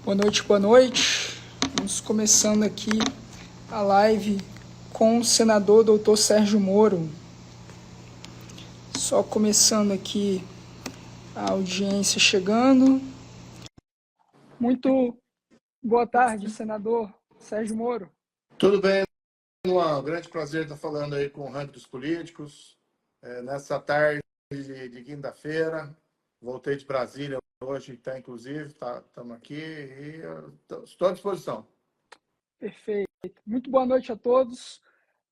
Boa noite, boa noite. Vamos começando aqui a live com o senador Dr. Sérgio Moro. Só começando aqui a audiência chegando. Muito boa tarde, senador Sérgio Moro. Tudo bem, Luan? Grande prazer estar falando aí com o Ranking dos Políticos. Nessa tarde de quinta-feira, voltei de Brasília hoje, inclusive, estamos aqui e estou à disposição. Perfeito. Muito boa noite a todos.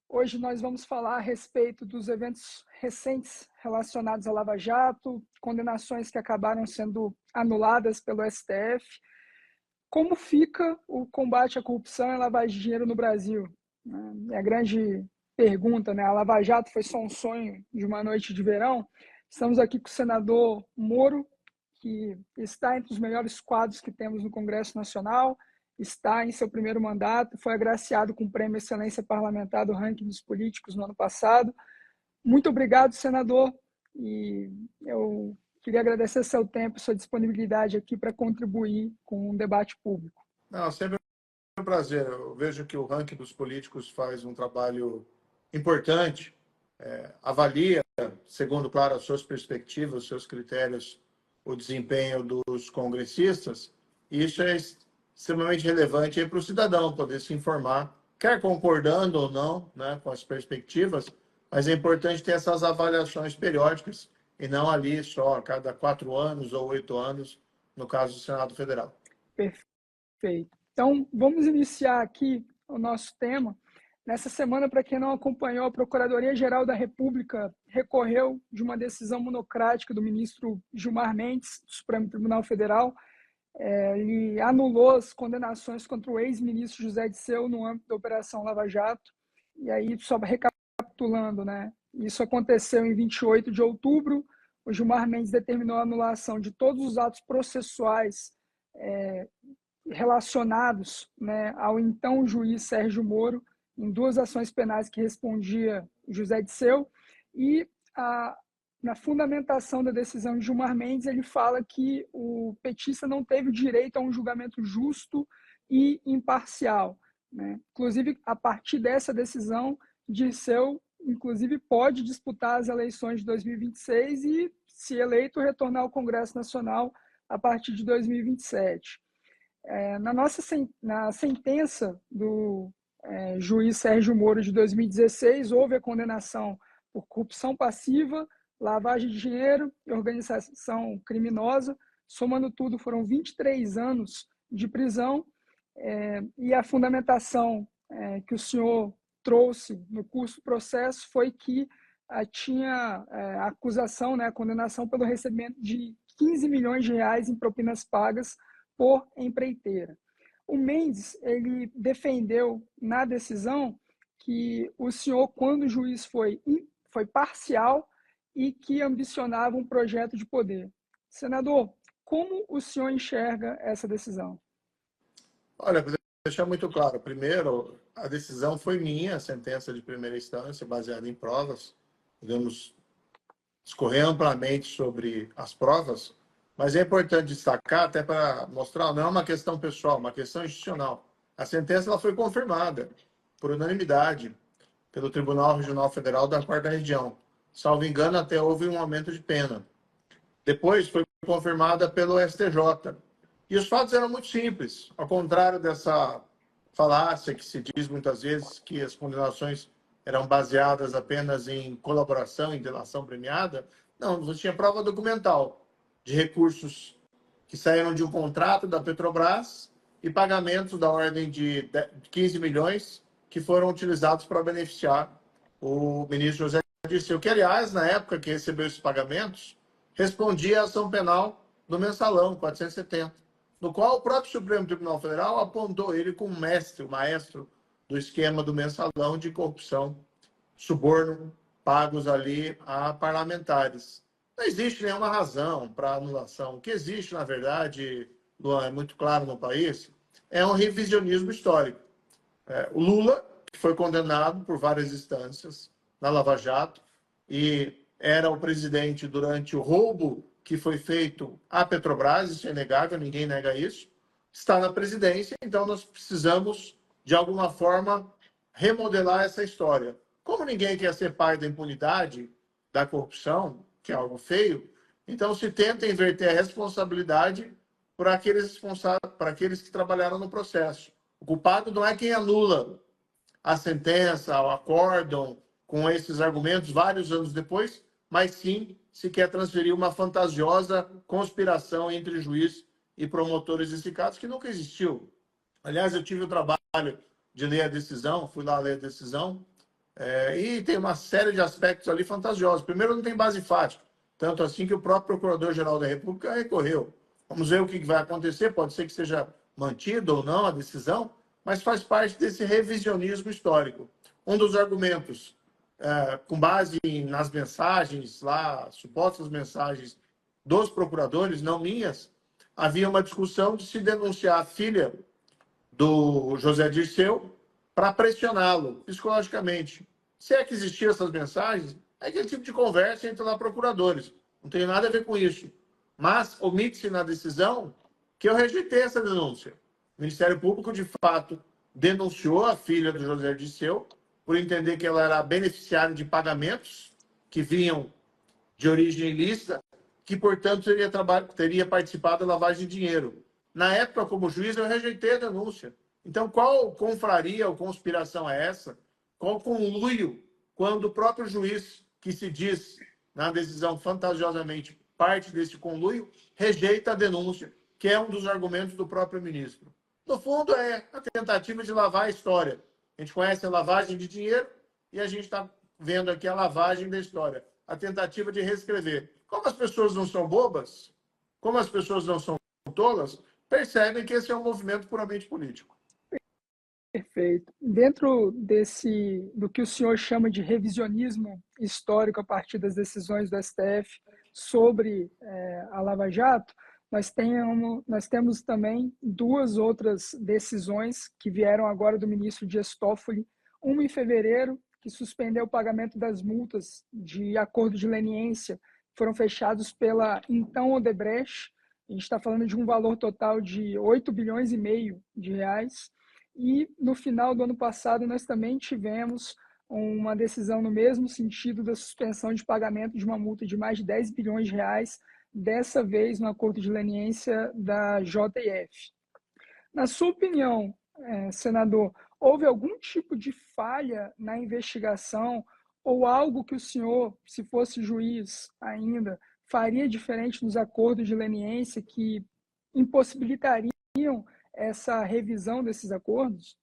Hoje nós vamos falar a respeito dos eventos recentes relacionados à Lava Jato, condenações que acabaram sendo anuladas pelo STF. Como fica o combate à corrupção e à lavagem de dinheiro no Brasil? É a grande pergunta, né? A Lava Jato foi só um sonho de uma noite de verão. Estamos aqui com o senador Moro, que está entre os melhores quadros que temos no Congresso Nacional, está em seu primeiro mandato, foi agraciado com o Prêmio Excelência Parlamentar do Ranking dos Políticos no ano passado. Muito obrigado, senador, e eu queria agradecer seu tempo e sua disponibilidade aqui para contribuir com um debate público. Não, sempre é um prazer. Eu vejo que o Ranking dos Políticos faz um trabalho importante, avalia, segundo, claro, as suas perspectivas, os seus critérios, o desempenho dos congressistas, e isso é extremamente relevante para o cidadão poder se informar, quer concordando ou não, né, com as perspectivas, mas é importante ter essas avaliações periódicas e não ali só a cada 4 anos ou 8 anos, no caso do Senado Federal. Perfeito. Então, vamos iniciar aqui o nosso tema. Nessa semana, para quem não acompanhou, a Procuradoria-Geral da República recorreu de uma decisão monocrática do ministro Gilmar Mendes, do Supremo Tribunal Federal. Ele anulou as condenações contra o ex-ministro José Dirceu no âmbito da Operação Lava Jato. E aí, só recapitulando, né? Isso aconteceu em 28 de outubro. O Gilmar Mendes determinou a anulação de todos os atos processuais relacionados, né, ao então juiz Sérgio Moro, em 2 ações penais que respondia José Dirceu, e na fundamentação da decisão de Gilmar Mendes, ele fala que o petista não teve o direito a um julgamento justo e imparcial, né? Inclusive, a partir dessa decisão, Dirceu, inclusive, pode disputar as eleições de 2026 e, se eleito, retornar ao Congresso Nacional a partir de 2027. Na sentença do juiz Sérgio Moro de 2016, houve a condenação por corrupção passiva, lavagem de dinheiro e organização criminosa. Somando tudo, foram 23 anos de prisão. E a fundamentação que o senhor trouxe no curso do processo foi que tinha a acusação, né, a condenação pelo recebimento de 15 milhões de reais em propinas pagas por empreiteira. O Mendes, ele defendeu na decisão que o senhor, quando o juiz foi parcial e que ambicionava um projeto de poder. Senador, como o senhor enxerga essa decisão? Olha, para deixar muito claro, primeiro, a decisão foi minha, a sentença de primeira instância, baseada em provas. Podemos discorrer amplamente sobre as provas, mas é importante destacar, até para mostrar, não é uma questão pessoal, uma questão institucional. A sentença ela foi confirmada por unanimidade pelo Tribunal Regional Federal da 4ª Região. Salvo engano, até houve um aumento de pena. Depois foi confirmada pelo STJ. E os fatos eram muito simples. Ao contrário dessa falácia que se diz muitas vezes que as condenações eram baseadas apenas em colaboração, em delação premiada, não, você tinha prova documental de recursos que saíram de um contrato da Petrobras e pagamentos da ordem de 15 milhões que foram utilizados para beneficiar o ministro José Dirceu, que, aliás, na época que recebeu esses pagamentos, respondia à ação penal do Mensalão 470, no qual o próprio Supremo Tribunal Federal apontou ele como o maestro do esquema do Mensalão de corrupção, suborno, pagos ali a parlamentares. Não existe nenhuma razão para anulação. O que existe, na verdade, Luan, é muito claro no país, é um revisionismo histórico. O Lula, que foi condenado por várias instâncias na Lava Jato, e era o presidente durante o roubo que foi feito à Petrobras, isso é inegável, ninguém nega isso. está na presidência, então nós precisamos, de alguma forma, remodelar essa história. Como ninguém quer ser pai da impunidade, da corrupção, que é algo feio, então se tenta inverter a responsabilidade por aqueles que trabalharam no processo. O culpado não é quem anula a sentença, o acórdão com esses argumentos vários anos depois, mas sim se quer transferir uma fantasiosa conspiração entre juiz e promotores e sindicatos que nunca existiu. Aliás, eu tive o trabalho de ler a decisão, fui lá ler a decisão, e tem uma série de aspectos ali fantasiosos. Primeiro, não tem base fática, tanto assim que o próprio Procurador-Geral da República recorreu. Vamos ver o que vai acontecer, pode ser que seja mantida ou não a decisão, mas faz parte desse revisionismo histórico. Um dos argumentos, com base nas mensagens lá, supostas mensagens dos procuradores, não minhas, havia uma discussão de se denunciar a filha do José Dirceu para pressioná-lo psicologicamente. Se é que existiam essas mensagens, é aquele tipo de conversa entre lá procuradores. Não tem nada a ver com isso. Mas omite-se na decisão que eu rejeitei essa denúncia. O Ministério Público, de fato, denunciou a filha do José Dirceu por entender que ela era beneficiária de pagamentos que vinham de origem ilícita, que, portanto, teria participado da lavagem de dinheiro. Na época, como juiz, eu rejeitei a denúncia. Então, qual confraria ou conspiração é essa? Qual conluio quando o próprio juiz, que se diz, na decisão fantasiosamente parte desse conluio, rejeita a denúncia, que é um dos argumentos do próprio ministro? No fundo, é a tentativa de lavar a história. A gente conhece a lavagem de dinheiro e a gente está vendo aqui a lavagem da história. A tentativa de reescrever. Como as pessoas não são bobas, como as pessoas não são tolas, percebem que esse é um movimento puramente político. Perfeito. Dentro do que o senhor chama de revisionismo histórico a partir das decisões do STF sobre a Lava Jato, nós temos também duas outras decisões que vieram agora do ministro Dias Toffoli, uma em fevereiro, que suspendeu o pagamento das multas de acordo de leniência, que foram fechados pela então Odebrecht. A gente está falando de um valor total de 8 bilhões e meio de reais. E no final do ano passado nós também tivemos uma decisão no mesmo sentido da suspensão de pagamento de uma multa de mais de 10 bilhões de reais, dessa vez no acordo de leniência da JF. Na sua opinião, senador, houve algum tipo de falha na investigação ou algo que o senhor, se fosse juiz ainda, faria diferente nos acordos de leniência que impossibilitariam essa revisão desses acordos?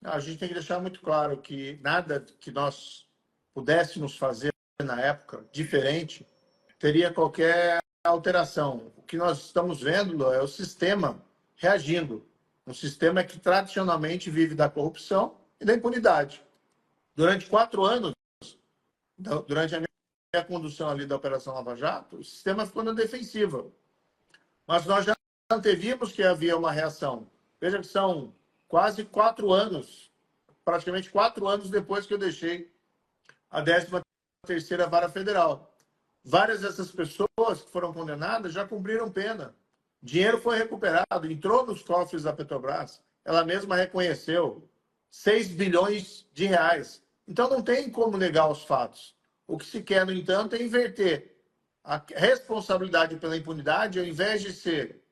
A gente tem que deixar muito claro que nada que nós pudéssemos fazer na época diferente teria qualquer alteração. O que nós estamos vendo é o sistema reagindo. Um sistema que tradicionalmente vive da corrupção e da impunidade. Durante 4 anos, durante a minha condução ali da Operação Lava Jato, o sistema ficou na defensiva. Mas nós já antevimos que havia uma reação. Veja que são quase 4 anos, praticamente 4 anos depois que eu deixei a 13ª Vara Federal. Várias dessas pessoas que foram condenadas já cumpriram pena. Dinheiro foi recuperado, entrou nos cofres da Petrobras. Ela mesma reconheceu 6 bilhões de reais. Então não tem como negar os fatos. O que se quer, no entanto, é inverter a responsabilidade pela impunidade, ao invés de ser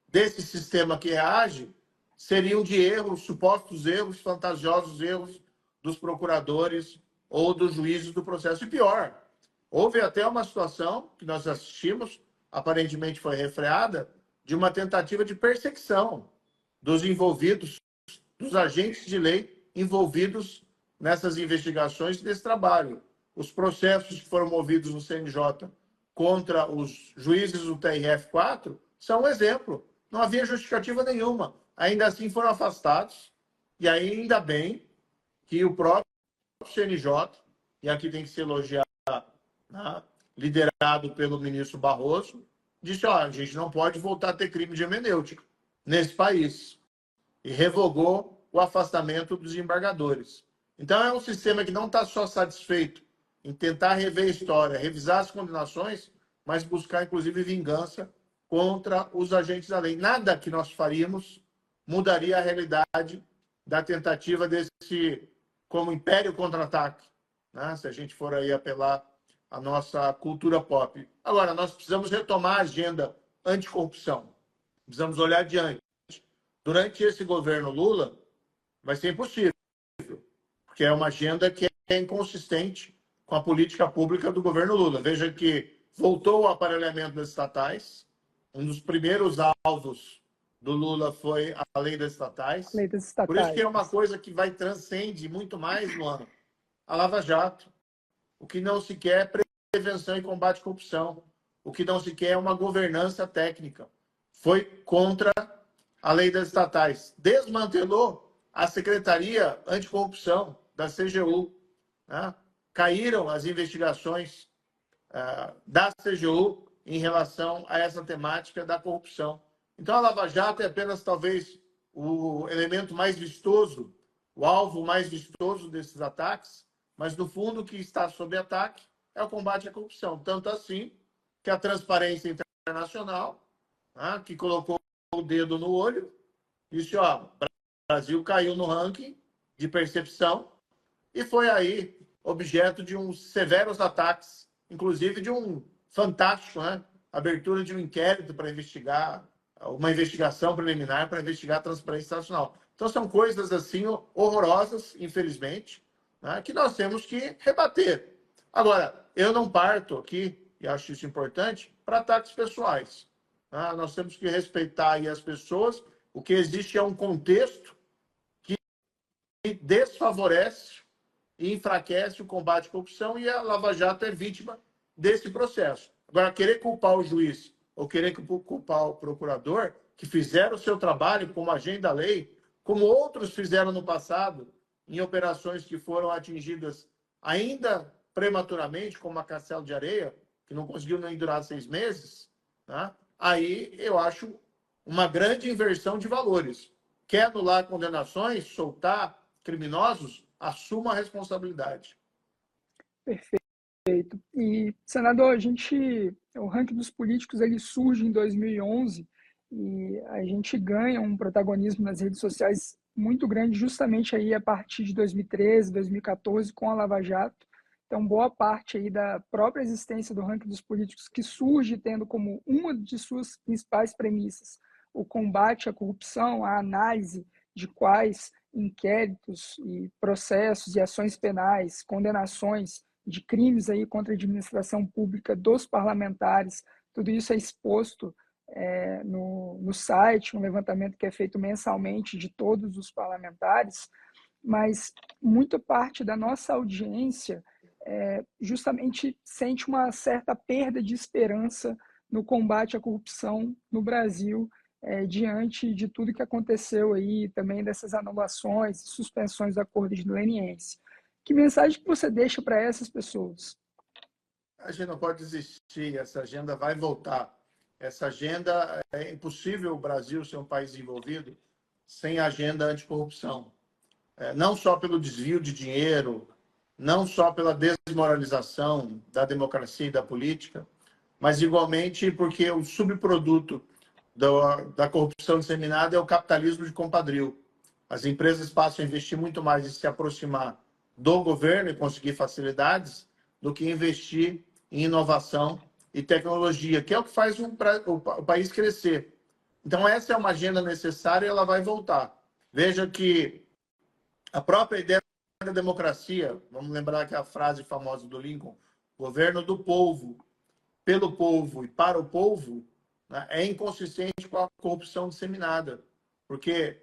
desse sistema que reage, seriam de erros, supostos erros, fantasiosos erros dos procuradores ou dos juízes do processo. E pior, houve até uma situação que nós assistimos, aparentemente foi refreada, de uma tentativa de perseguição dos envolvidos, dos agentes de lei envolvidos nessas investigações desse trabalho. Os processos que foram movidos no CNJ contra os juízes do TRF4 são um exemplo. Não havia justificativa nenhuma. Ainda assim foram afastados. E ainda bem que o próprio CNJ, e aqui tem que se elogiar, né, liderado pelo ministro Barroso, disse, a gente não pode voltar a ter crime de hermenêutica nesse país. E revogou o afastamento dos embargadores. Então é um sistema que não está só satisfeito em tentar rever a história, revisar as condenações, mas buscar, inclusive, vingança contra os agentes da lei. Nada que nós faríamos mudaria a realidade da tentativa desse, como império contra-ataque, né? Se a gente for aí apelar à nossa cultura pop. Agora, nós precisamos retomar a agenda anticorrupção. Precisamos olhar adiante. Durante esse governo Lula, vai ser impossível, porque é uma agenda que é inconsistente com a política pública do governo Lula. Veja que voltou o aparelhamento das estatais. Um dos primeiros alvos do Lula foi a lei das estatais. Lei das estatais. Por isso que é uma coisa que vai transcende muito mais, Luana, a Lava Jato. O que não se quer é prevenção e combate à corrupção. O que não se quer é uma governança técnica. Foi contra a lei das estatais. Desmantelou a Secretaria Anticorrupção da CGU. Né? Caíram as investigações da CGU em relação a essa temática da corrupção. Então, a Lava Jato é apenas, talvez, o elemento mais vistoso, o alvo mais vistoso desses ataques, mas, no fundo, o que está sob ataque é o combate à corrupção. Tanto assim que a Transparência Internacional, né, que colocou o dedo no olho, disse, ó, o Brasil caiu no ranking de percepção e foi aí objeto de uns severos ataques, inclusive de um fantástico, né, abertura de um inquérito para investigar, uma investigação preliminar para investigar a Transparência Nacional. Então, são coisas assim horrorosas, infelizmente, né, que nós temos que rebater. Agora, eu não parto aqui, e acho isso importante, para ataques pessoais. Né? Nós temos que respeitar aí as pessoas. O que existe é um contexto que desfavorece e enfraquece o combate à corrupção, e a Lava Jato é vítima desse processo. Agora, querer culpar o juiz ou querer culpar o procurador, que fizeram o seu trabalho como agente da lei, como outros fizeram no passado, em operações que foram atingidas ainda prematuramente, como a Castelo de Areia, que não conseguiu nem durar 6 meses, né? Aí eu acho uma grande inversão de valores. Quer anular condenações, soltar criminosos, assuma a responsabilidade. Perfeito. E, senador, o ranking dos políticos ele surge em 2011 e a gente ganha um protagonismo nas redes sociais muito grande justamente aí a partir de 2013, 2014 com a Lava Jato. Então, boa parte aí da própria existência do ranking dos políticos que surge tendo como uma de suas principais premissas o combate à corrupção, a análise de quais inquéritos e processos e ações penais, condenações de crimes aí contra a administração pública dos parlamentares, tudo isso é exposto no site, um levantamento que é feito mensalmente de todos os parlamentares, mas muita parte da nossa audiência justamente sente uma certa perda de esperança no combate à corrupção no Brasil, diante de tudo que aconteceu aí, também dessas anulações e suspensões do acordo de leniência. Que mensagem que você deixa para essas pessoas? A gente não pode desistir, essa agenda vai voltar. Essa agenda, é impossível o Brasil ser um país desenvolvido sem agenda anticorrupção. Não só pelo desvio de dinheiro, não só pela desmoralização da democracia e da política, mas igualmente porque o subproduto da corrupção disseminada é o capitalismo de compadrio. As empresas passam a investir muito mais em se aproximar do governo e conseguir facilidades do que investir em inovação e tecnologia, que é o que faz o país crescer. Então, essa é uma agenda necessária e ela vai voltar. Veja que a própria ideia da democracia, vamos lembrar que a frase famosa do Lincoln, governo do povo, pelo povo e para o povo, né, é inconsistente com a corrupção disseminada. Porque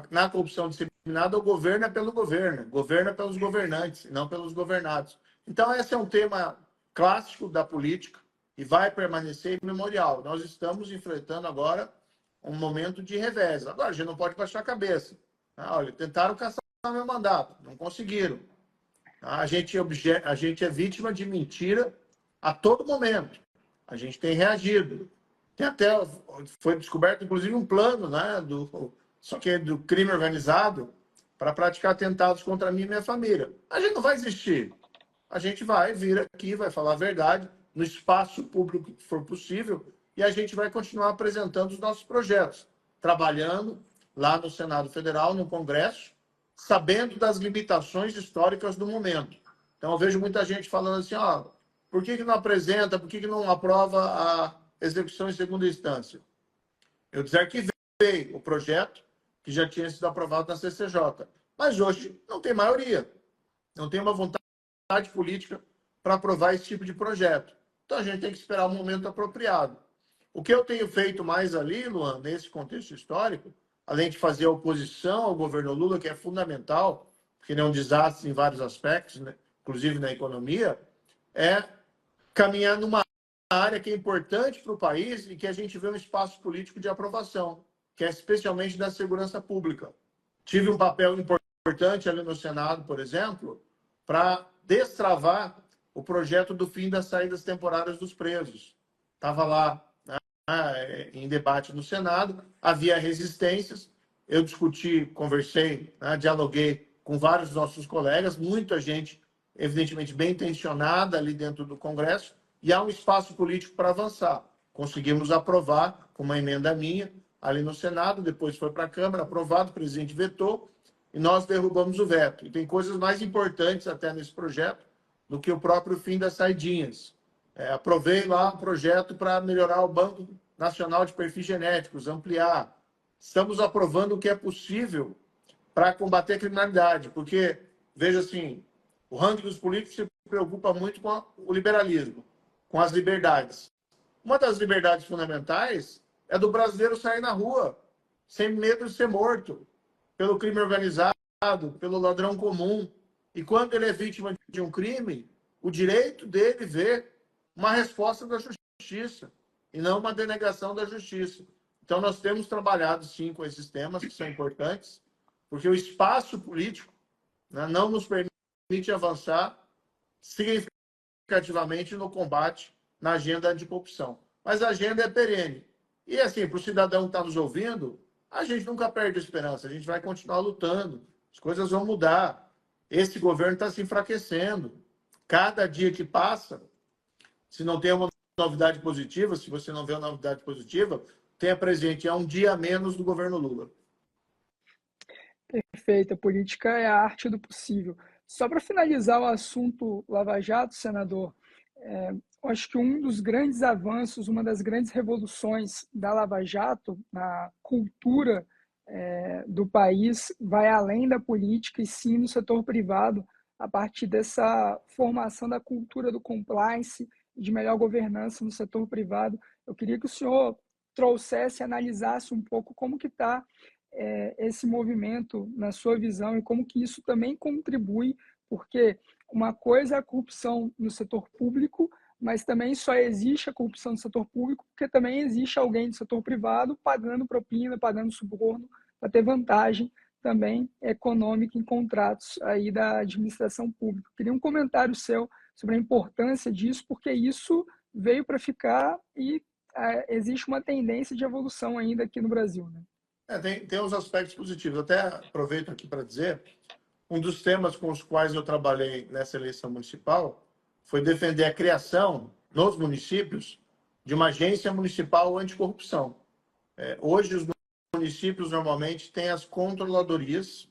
na corrupção disseminada, o governo é pelo governo é pelos governantes, e não pelos governados. Então, esse é um tema clássico da política e vai permanecer imemorial. Nós estamos enfrentando agora um momento de revés. Agora, a gente não pode baixar a cabeça. Olha, tentaram caçar meu mandato, não conseguiram. A gente é vítima de mentira a todo momento. A gente tem reagido. Foi descoberto, inclusive, um plano, né, só que do crime organizado, para praticar atentados contra mim e minha família. A gente não vai existir. A gente vai vir aqui, vai falar a verdade, no espaço público que for possível, e a gente vai continuar apresentando os nossos projetos, trabalhando lá no Senado Federal, no Congresso, sabendo das limitações históricas do momento. Então, eu vejo muita gente falando assim, ó, por que não apresenta, por que não aprova a execução em segunda instância? Eu desarquivei o projeto que já tinha sido aprovado na CCJ, mas hoje não tem maioria, não tem uma vontade política para aprovar esse tipo de projeto. Então, a gente tem que esperar o momento apropriado. O que eu tenho feito mais ali, Luan, nesse contexto histórico, além de fazer a oposição ao governo Lula, que é fundamental, porque ele é um desastre em vários aspectos, né? Inclusive na economia, é caminhar numa área que é importante para o país e que a gente vê um espaço político de aprovação, que é especialmente da segurança pública. Tive um papel importante ali no Senado, por exemplo, para destravar o projeto do fim das saídas temporárias dos presos. Estava lá, né, em debate no Senado, havia resistências, eu discuti, conversei, né, dialoguei com vários dos nossos colegas, muita gente, evidentemente, bem intencionada ali dentro do Congresso, e há um espaço político para avançar. Conseguimos aprovar com uma emenda minha ali no Senado, depois foi para a Câmara, aprovado, o presidente vetou, e nós derrubamos o veto. E tem coisas mais importantes até nesse projeto do que o próprio fim das saidinhas. Aprovei lá um projeto para melhorar o Banco Nacional de Perfis Genéticos, ampliar. Estamos aprovando o que é possível para combater a criminalidade, porque, veja assim, o ranking dos políticos se preocupa muito com o liberalismo, com as liberdades. Uma das liberdades fundamentais é do brasileiro sair na rua, sem medo de ser morto, pelo crime organizado, pelo ladrão comum. E quando ele é vítima de um crime, o direito dele ver uma resposta da justiça e não uma denegação da justiça. Então, nós temos trabalhado, sim, com esses temas que são importantes, porque o espaço político, né, não nos permite avançar significativamente no combate na agenda anticorrupção. Mas a agenda é perene. E, assim, para o cidadão que está nos ouvindo, a gente nunca perde a esperança, a gente vai continuar lutando, as coisas vão mudar. Esse governo está se enfraquecendo. Cada dia que passa, se não tem uma novidade positiva, se você não vê uma novidade positiva, tenha presente, é um dia a menos do governo Lula. Perfeito, a política é a arte do possível. Só para finalizar o assunto Lava Jato, senador, acho que um dos grandes avanços, uma das grandes revoluções da Lava Jato na cultura do país vai além da política e sim no setor privado, a partir dessa formação da cultura do compliance e de melhor governança no setor privado. Eu queria que o senhor trouxesse, analisasse um pouco como que está esse movimento na sua visão e como que isso também contribui, porque uma coisa é a corrupção no setor público, mas também só existe a corrupção no setor público porque também existe alguém do setor privado pagando propina, pagando suborno para ter vantagem também econômica em contratos aí da administração pública. Queria um comentário seu sobre a importância disso, porque isso veio para ficar e existe uma tendência de evolução ainda aqui no Brasil, né? Tem uns aspectos positivos. Até aproveito aqui para dizer, um dos temas com os quais eu trabalhei nessa eleição municipal foi defender a criação, nos municípios, de uma agência municipal anticorrupção. Hoje, os municípios normalmente têm as controladorias,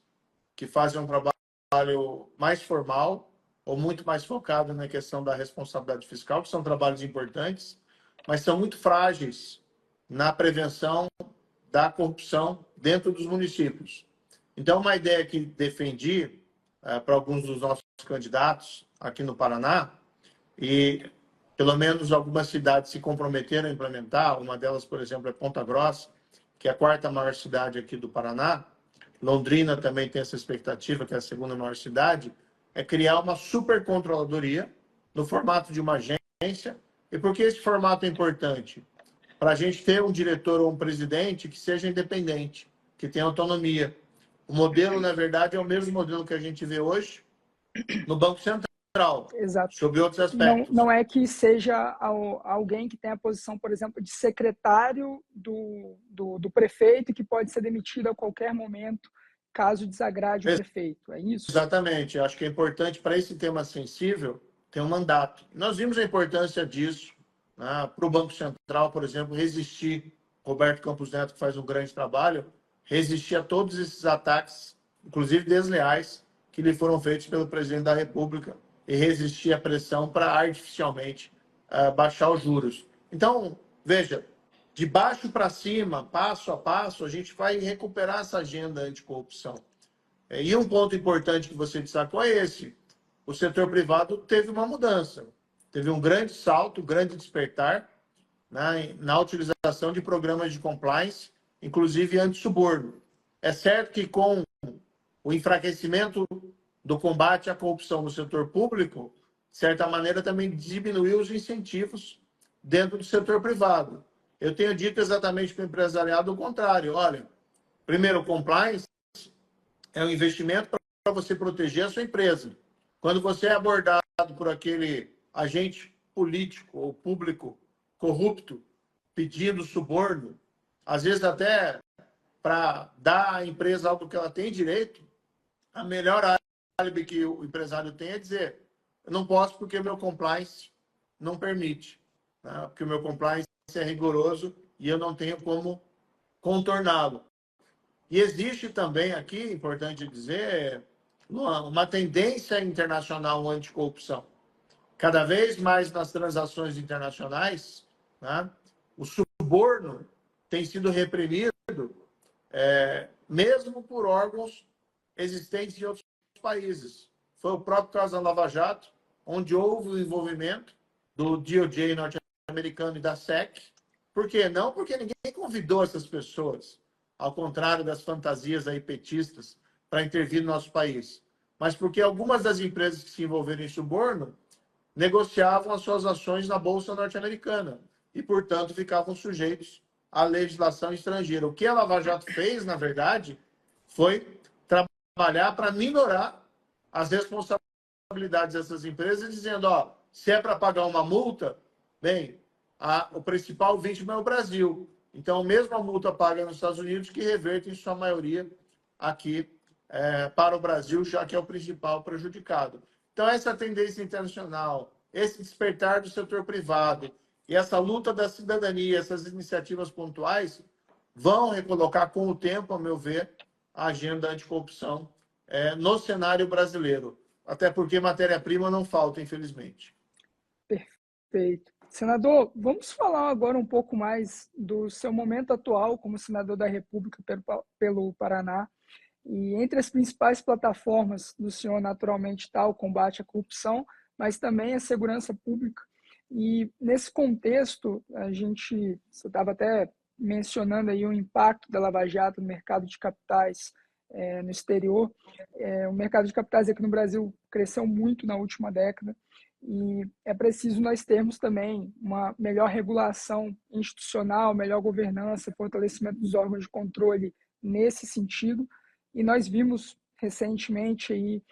que fazem um trabalho mais formal ou muito mais focado na questão da responsabilidade fiscal, que são trabalhos importantes, mas são muito frágeis na prevenção da corrupção dentro dos municípios. Então, uma ideia que defendi para alguns dos nossos candidatos aqui no Paraná, e pelo menos algumas cidades se comprometeram a implementar, uma delas, por exemplo, é Ponta Grossa, que é a quarta maior cidade aqui do Paraná, Londrina também tem essa expectativa, que é a segunda maior cidade, é criar uma supercontroladoria no formato de uma agência. E por que esse formato é importante? Para a gente ter um diretor ou um presidente que seja independente, que tenha autonomia. O modelo, na verdade, é o mesmo modelo que a gente vê hoje no Banco Central, Exato. sobre outros aspectos. Não é que seja alguém que tem a posição, por exemplo, de secretário do prefeito, que pode ser demitido a qualquer momento, caso desagrade o prefeito. É isso? Exatamente. Acho que é importante, para esse tema sensível, ter um mandato. Nós vimos a importância disso né, para o Banco Central, por exemplo, resistir, Roberto Campos Neto, que faz um grande trabalho, resistir a todos esses ataques, inclusive desleais, que lhe foram feitos pelo presidente da República, e resistir à pressão para artificialmente baixar os juros. Então, veja, de baixo para cima, passo a passo, a gente vai recuperar essa agenda anticorrupção. E um ponto importante que você destacou é esse: o setor privado teve uma mudança, teve um grande salto, um grande despertar, né, na utilização de programas de compliance, inclusive anti-suborno. É certo que com o enfraquecimento do combate à corrupção no setor público, de certa maneira também diminuiu os incentivos dentro do setor privado. Eu tenho dito exatamente para o empresariado o contrário. Olha, primeiro, o compliance é um investimento para você proteger a sua empresa. Quando você é abordado por aquele agente político ou público corrupto pedindo suborno, às vezes até para dar à empresa algo que ela tem direito, a melhor álibi que o empresário tem é dizer: eu não posso porque o meu compliance não permite, né? Porque o meu compliance é rigoroso e eu não tenho como contorná-lo. E existe também aqui, importante dizer, uma tendência internacional anticorrupção. Cada vez mais nas transações internacionais, né, o suborno tem sido reprimido, mesmo por órgãos existentes em outros países. Foi o próprio caso da Lava Jato, onde houve o envolvimento do DOJ norte-americano e da SEC. Por quê? Não porque ninguém convidou essas pessoas, ao contrário das fantasias aí petistas, para intervir no nosso país, mas porque algumas das empresas que se envolveram em suborno negociavam as suas ações na Bolsa norte-americana e, portanto, ficavam sujeitos à legislação estrangeira. O que a Lava Jato fez, na verdade, foi trabalhar para minorar as responsabilidades dessas empresas, dizendo: ó, se é para pagar uma multa, bem, o principal vítima é o Brasil. Então, mesmo a multa paga nos Estados Unidos, que reverte em sua maioria aqui para o Brasil, já que é o principal prejudicado. Então, essa tendência internacional, esse despertar do setor privado e essa luta da cidadania, essas iniciativas pontuais, vão recolocar com o tempo, a meu ver, a agenda anticorrupção no cenário brasileiro. Até porque matéria-prima não falta, infelizmente. Perfeito. Senador, vamos falar agora um pouco mais do seu momento atual como senador da República pelo Paraná. E entre as principais plataformas do senhor, naturalmente, está o combate à corrupção, mas também a segurança pública. E nesse contexto, você estava até mencionando aí o impacto da Lava Jato no mercado de capitais no exterior. O mercado de capitais aqui no Brasil cresceu muito na última década e é preciso nós termos também uma melhor regulação institucional, melhor governança, fortalecimento dos órgãos de controle nesse sentido. E nós vimos recentemente aí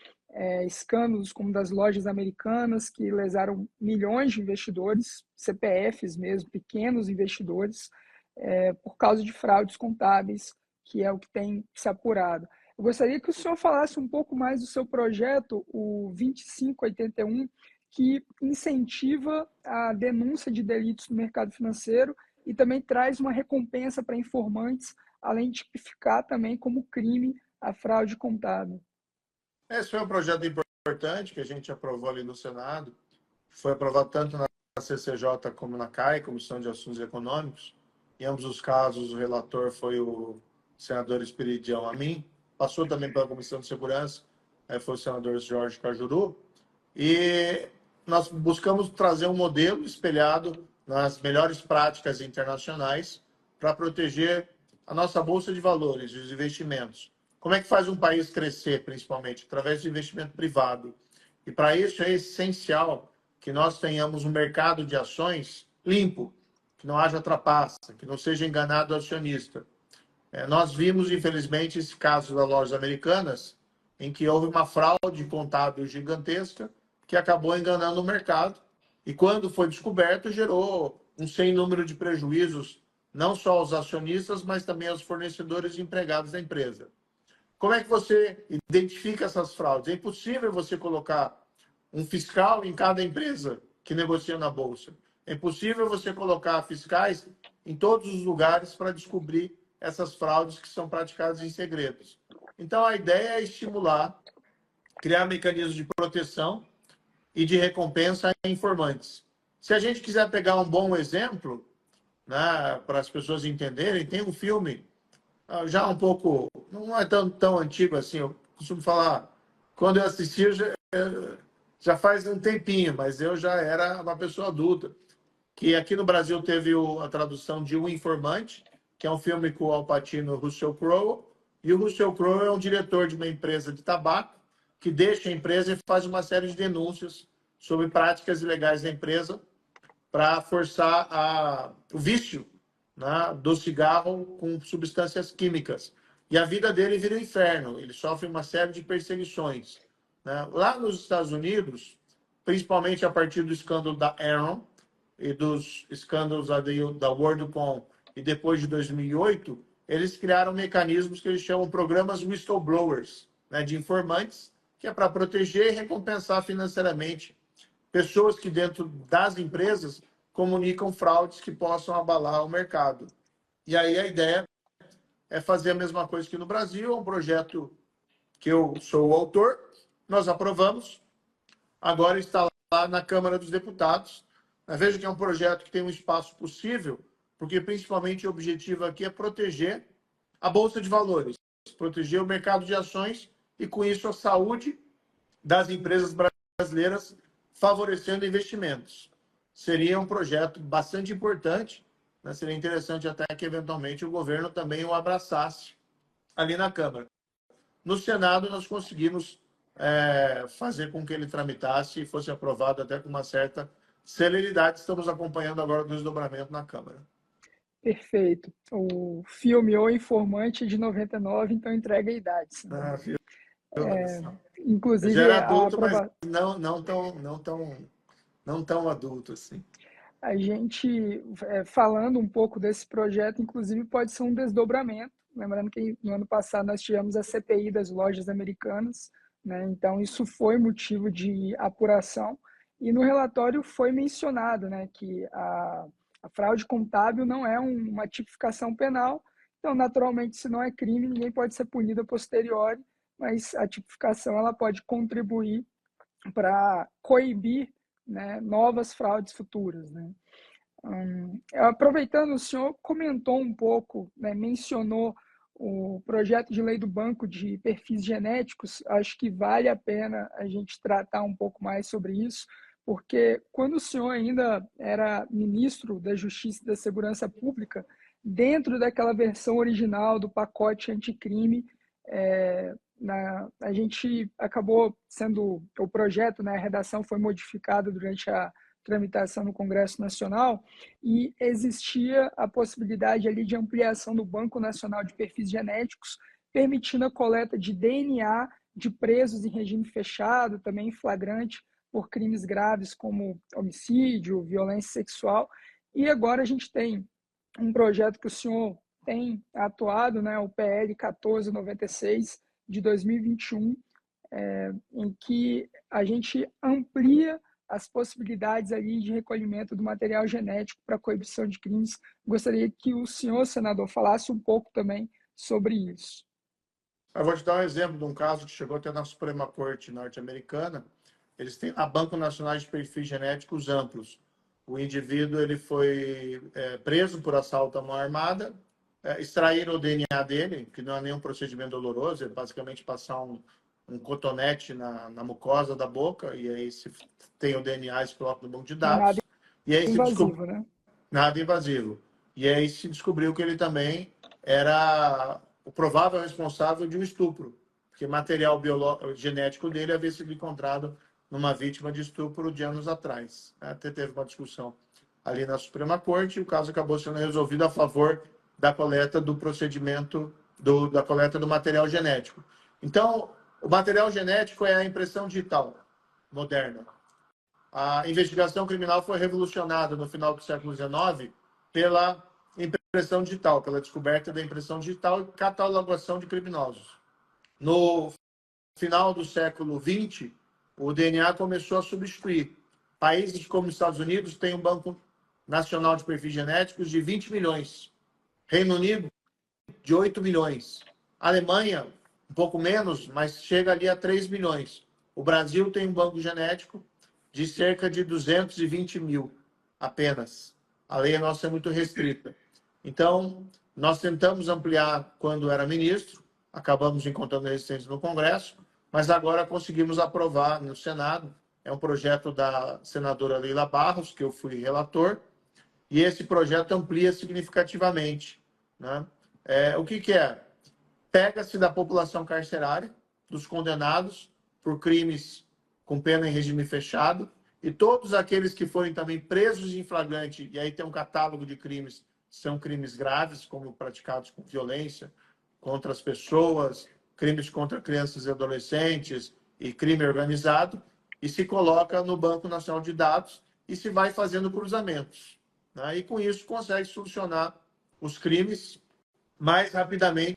escândalos como das lojas americanas, que lesaram milhões de investidores, CPFs mesmo, pequenos investidores, por causa de fraudes contábeis, que é o que tem se apurado. Eu gostaria que o senhor falasse um pouco mais do seu projeto, o 2581, que incentiva a denúncia de delitos no mercado financeiro e também traz uma recompensa para informantes, além de tipificar também como crime a fraude contábil. Esse foi um projeto importante que a gente aprovou ali no Senado. Foi aprovado tanto na CCJ como na CAI, Comissão de Assuntos Econômicos. Em ambos os casos, o relator foi o senador Esperidião Amin. Passou também pela Comissão de Segurança, foi o senador Jorge Cajuru. E nós buscamos trazer um modelo espelhado nas melhores práticas internacionais para proteger a nossa Bolsa de Valores e os investimentos. Como é que faz um país crescer, principalmente? Através do investimento privado. E para isso é essencial que nós tenhamos um mercado de ações limpo, que não haja trapaça, que não seja enganado o acionista. Nós vimos, infelizmente, esse caso das lojas americanas, em que houve uma fraude contábil gigantesca que acabou enganando o mercado. E quando foi descoberto, gerou um sem número de prejuízos, não só aos acionistas, mas também aos fornecedores e empregados da empresa. Como é que você identifica essas fraudes? É impossível você colocar um fiscal em cada empresa que negocia na Bolsa. É impossível você colocar fiscais em todos os lugares para descobrir essas fraudes que são praticadas em segredos. Então, a ideia é estimular, criar mecanismos de proteção e de recompensa a informantes. Se a gente quiser pegar um bom exemplo, né, para as pessoas entenderem, tem um filme já um pouco, não é tão antigo assim, eu costumo falar, quando eu assisti, já faz um tempinho, mas eu já era uma pessoa adulta, que aqui no Brasil teve a tradução de O Informante, que é um filme com o Al Pacino e o Russell Crowe, e o Russell Crowe é um diretor de uma empresa de tabaco que deixa a empresa e faz uma série de denúncias sobre práticas ilegais da empresa para forçar o vício, né, do cigarro com substâncias químicas. E a vida dele vira um inferno. Ele sofre uma série de perseguições, né? Lá nos Estados Unidos, principalmente a partir do escândalo da Enron e dos escândalos da WorldCom e depois de 2008, eles criaram mecanismos que eles chamam programas whistleblowers, né, de informantes, que é para proteger e recompensar financeiramente pessoas que dentro das empresas comunicam fraudes que possam abalar o mercado. E aí a ideia é fazer a mesma coisa que no Brasil, é um projeto que eu sou o autor, nós aprovamos, agora está lá na Câmara dos Deputados. Veja que é um projeto que tem um espaço possível, porque principalmente o objetivo aqui é proteger a Bolsa de Valores, proteger o mercado de ações e, com isso, a saúde das empresas brasileiras, favorecendo investimentos. Seria um projeto bastante importante, né? Seria interessante até que, eventualmente, o governo também o abraçasse ali na Câmara. No Senado, nós conseguimos fazer com que ele tramitasse e fosse aprovado até com uma certa celeridade. Estamos acompanhando agora o desdobramento na Câmara. Perfeito. O filme O Informante é de 99, então entrega a idade. Eu já Inclusive, era adulto, mas não tão adulto assim. A gente, falando um pouco desse projeto, inclusive pode ser um desdobramento. Lembrando que no ano passado nós tivemos a CPI das lojas americanas, né? Então isso foi motivo de apuração. E no relatório foi mencionado, né, que a fraude contábil não é uma tipificação penal. Então, naturalmente, se não é crime, ninguém pode ser punido a posteriori, mas a tipificação ela pode contribuir para coibir, né, novas fraudes futuras, né? Aproveitando, o senhor comentou um pouco, né, mencionou o projeto de lei do Banco de Perfis Genéticos. Acho que vale a pena a gente tratar um pouco mais sobre isso, porque quando o senhor ainda era ministro da Justiça e da Segurança Pública, dentro daquela versão original do pacote anticrime, a gente acabou sendo, o projeto, né, a redação foi modificada durante a tramitação no Congresso Nacional e existia a possibilidade ali de ampliação do Banco Nacional de Perfis Genéticos, permitindo a coleta de DNA de presos em regime fechado, também em flagrante por crimes graves como homicídio, violência sexual. E agora a gente tem um projeto que o senhor tem atuado, né, o PL 1496 de 2021, em que a gente amplia as possibilidades ali de recolhimento do material genético para coibição de crimes. Gostaria que o senhor, senador, falasse um pouco também sobre isso. Eu vou te dar um exemplo de um caso que chegou até na Suprema Corte norte-americana. Eles têm a Banco Nacional de Perfis Genéticos Amplos. O indivíduo ele foi preso por assalto à mão armada, extraíram o DNA dele, que não é nenhum procedimento doloroso, é basicamente passar um cotonete na mucosa da boca, e aí se tem o DNA, se coloca no banco de dados. E aí invasivo, né? Nada invasivo. E aí se descobriu que ele também era o provável responsável de um estupro, porque material genético dele havia sido encontrado numa vítima de estupro de anos atrás. Até teve uma discussão ali na Suprema Corte e o caso acabou sendo resolvido a favor da coleta do procedimento, da coleta do material genético. Então, o material genético é a impressão digital moderna. A investigação criminal foi revolucionada no final do século XIX pela impressão digital, pela descoberta da impressão digital e catalogação de criminosos. No final do século XX, o DNA começou a substituir. Países como os Estados Unidos têm um banco nacional de perfis genéticos de 20 milhões. Reino Unido, de 8 milhões. Alemanha, um pouco menos, mas chega ali a 3 milhões. O Brasil tem um banco genético de cerca de 220 mil apenas. A lei nossa é muito restrita. Então, nós tentamos ampliar quando era ministro, acabamos encontrando resistência no Congresso, mas agora conseguimos aprovar no Senado. É um projeto da senadora Leila Barros, que eu fui relator, e esse projeto amplia significativamente, né? O que é? Pega-se da população carcerária, dos condenados por crimes com pena em regime fechado, e todos aqueles que forem também presos em flagrante, e aí tem um catálogo de crimes, são crimes graves, como praticados com violência contra as pessoas, crimes contra crianças e adolescentes e crime organizado, e se coloca no Banco Nacional de Dados e se vai fazendo cruzamentos, né? E com isso consegue solucionar os crimes mais rapidamente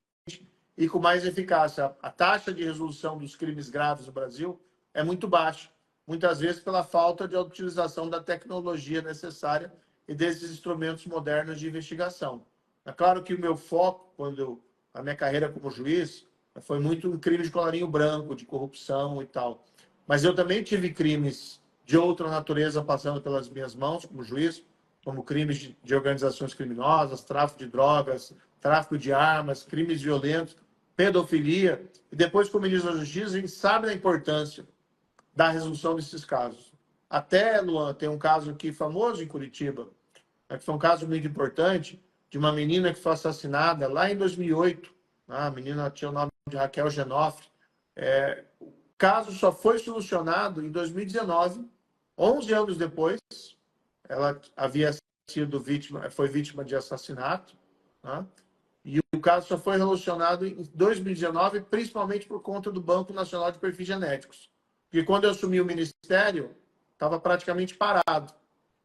e com mais eficácia. A taxa de resolução dos crimes graves no Brasil é muito baixa, muitas vezes pela falta de utilização da tecnologia necessária e desses instrumentos modernos de investigação. É claro que o meu foco, a minha carreira como juiz, foi muito em crime de colarinho branco, de corrupção e tal. Mas eu também tive crimes de outra natureza passando pelas minhas mãos como juiz, como crimes de organizações criminosas, tráfico de drogas, tráfico de armas, crimes violentos, pedofilia. E depois, como ministro da Justiça, a gente sabe da importância da resolução desses casos. Até, Luan, tem um caso aqui famoso em Curitiba, que foi um caso muito importante, de uma menina que foi assassinada lá em 2008. A menina tinha o nome de Raquel Genoff. O caso só foi solucionado em 2019, 11 anos depois. Ela havia sido foi vítima de assassinato, né? E o caso só foi relacionado em 2019, principalmente por conta do Banco Nacional de Perfis Genéticos. Porque quando eu assumi o ministério, estava praticamente parado.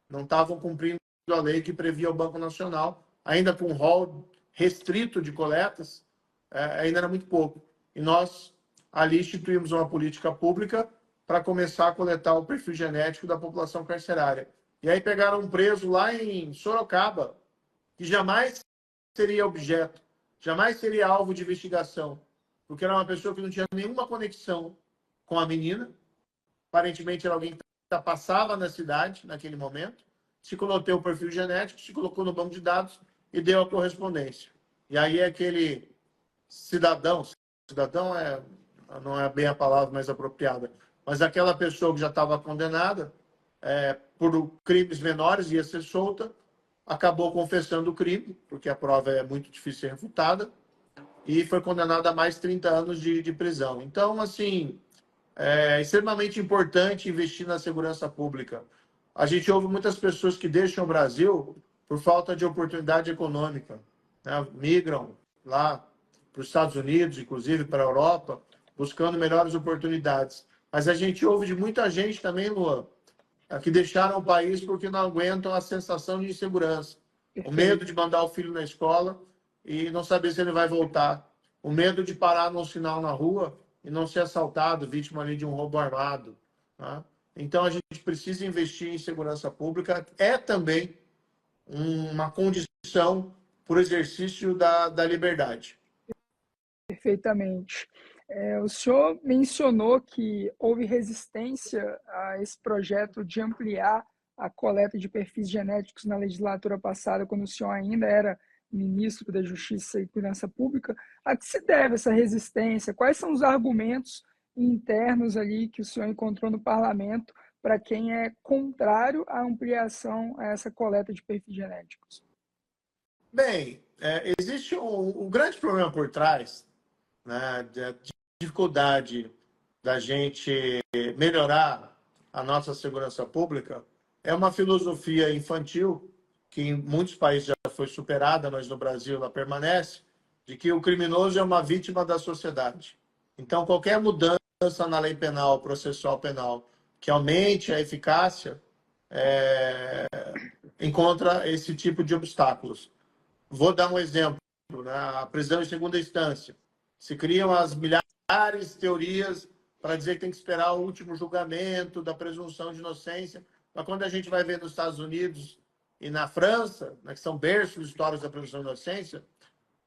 Não estavam cumprindo a lei que previa o Banco Nacional, ainda com um rol restrito de coletas, ainda era muito pouco. E nós ali instituímos uma política pública para começar a coletar o perfil genético da população carcerária. E aí pegaram um preso lá em Sorocaba, que jamais seria objeto, jamais seria alvo de investigação, porque era uma pessoa que não tinha nenhuma conexão com a menina. Aparentemente era alguém que passava na cidade naquele momento, se colocou o perfil genético, se colocou no banco de dados e deu a correspondência. E aí aquele cidadão não é bem a palavra mais apropriada, mas aquela pessoa que já estava condenada por crimes menores, ia ser solta, acabou confessando o crime, porque a prova é muito difícil de ser refutada, e foi condenada a mais 30 anos de prisão. Então, assim, é extremamente importante investir na segurança pública. A gente ouve muitas pessoas que deixam o Brasil por falta de oportunidade econômica, né? Migram lá para os Estados Unidos, inclusive para a Europa, buscando melhores oportunidades. Mas a gente ouve de muita gente também, Luan, que deixaram o país porque não aguentam a sensação de insegurança. O medo de mandar o filho na escola e não saber se ele vai voltar. O medo de parar num sinal na rua e não ser assaltado, vítima ali de um roubo armado. Tá? Então, a gente precisa investir em segurança pública. É também uma condição para o exercício da liberdade. Perfeitamente. O senhor mencionou que houve resistência a esse projeto de ampliar a coleta de perfis genéticos na legislatura passada, quando o senhor ainda era ministro da Justiça e Segurança Pública. A que se deve essa resistência? Quais são os argumentos internos ali que o senhor encontrou no parlamento para quem é contrário à ampliação a essa coleta de perfis genéticos? Bem, existe um grande problema por trás, né, de dificuldade da gente melhorar a nossa segurança pública, é uma filosofia infantil que em muitos países já foi superada, mas no Brasil ela permanece, de que o criminoso é uma vítima da sociedade. Então, qualquer mudança na lei penal, processual penal, que aumente a eficácia, encontra esse tipo de obstáculos. Vou dar um exemplo. Na prisão em segunda instância, se criam as milhares de teorias para dizer que tem que esperar o último julgamento da presunção de inocência. Mas quando a gente vai ver nos Estados Unidos, e na França, né, que são berços históricos da presunção de inocência,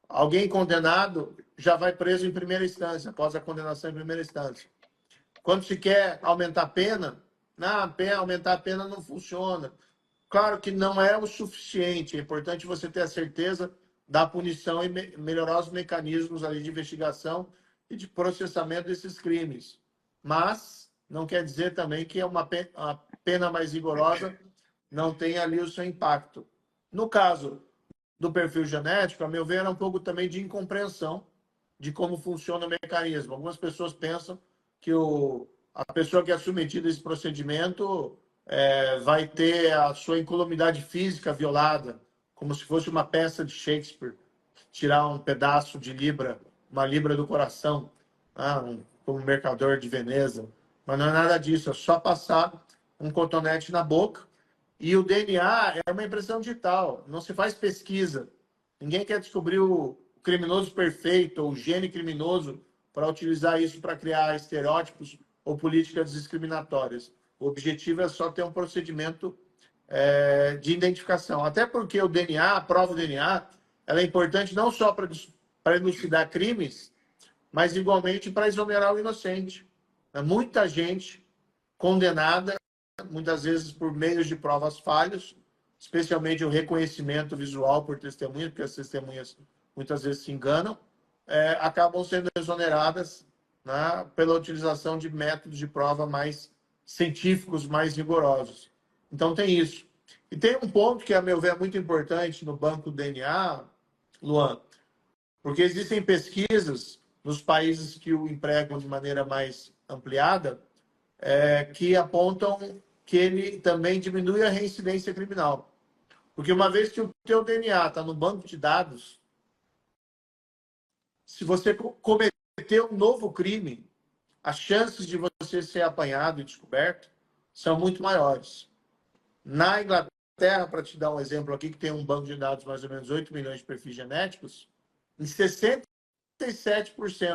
alguém condenado já vai preso em primeira instância, após a condenação em primeira instância. Quando se quer aumentar a pena, não, aumentar a pena não funciona. Claro que não é o suficiente, é importante você ter a certeza da punição e melhorar os mecanismos ali de investigação e de processamento desses crimes. Mas não quer dizer também que uma pena mais rigorosa não tenha ali o seu impacto. No caso do perfil genético, a meu ver, era um pouco também de incompreensão de como funciona o mecanismo. Algumas pessoas pensam que a pessoa que é submetida a esse procedimento vai ter a sua incolumidade física violada, como se fosse uma peça de Shakespeare, tirar um pedaço de libra, uma libra do coração, como mercador de Veneza. Mas não é nada disso, é só passar um cotonete na boca. E o DNA é uma impressão digital, não se faz pesquisa. Ninguém quer descobrir o criminoso perfeito ou o gene criminoso para utilizar isso para criar estereótipos ou políticas discriminatórias. O objetivo é só ter um procedimento de identificação. Até porque o DNA, a prova do DNA, ela é importante não só para elucidar crimes, mas igualmente para exonerar o inocente. Muita gente condenada, muitas vezes por meios de provas falhos, especialmente o reconhecimento visual por testemunhas, porque as testemunhas muitas vezes se enganam, acabam sendo exoneradas, né, pela utilização de métodos de prova mais científicos, mais rigorosos. Então, tem isso. E tem um ponto que, a meu ver, é muito importante no banco do DNA, Luan, porque existem pesquisas nos países que o empregam de maneira mais ampliada, que apontam que ele também diminui a reincidência criminal. Porque uma vez que o teu DNA está no banco de dados, se você cometer um novo crime, as chances de você ser apanhado e descoberto são muito maiores. Na Inglaterra, para te dar um exemplo aqui, que tem um banco de dados mais ou menos 8 milhões de perfis genéticos, em 67%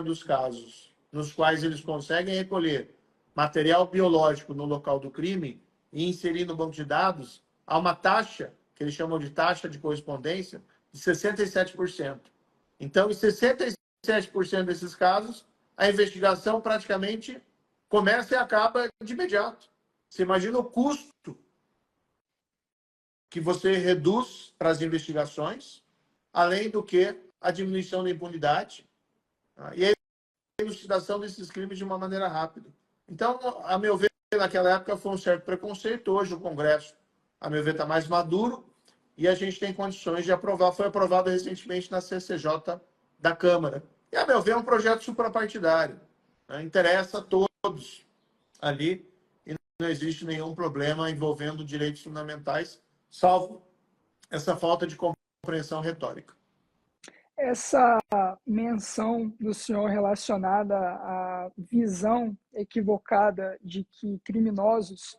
dos casos nos quais eles conseguem recolher material biológico no local do crime e inserir no banco de dados, há uma taxa, que eles chamam de taxa de correspondência, de 67%. Então, em 67% desses casos, a investigação praticamente começa e acaba de imediato. Você imagina o custo que você reduz para as investigações, além do que a diminuição da impunidade e a elucidação desses crimes de uma maneira rápida. Então, a meu ver, naquela época foi um certo preconceito. Hoje o Congresso, a meu ver, está mais maduro e a gente tem condições de aprovar. Foi aprovado recentemente na CCJ da Câmara. E, a meu ver, é um projeto suprapartidário. Interessa a todos ali e não existe nenhum problema envolvendo direitos fundamentais, salvo essa falta de compreensão retórica. Essa menção do senhor relacionada à visão equivocada de que criminosos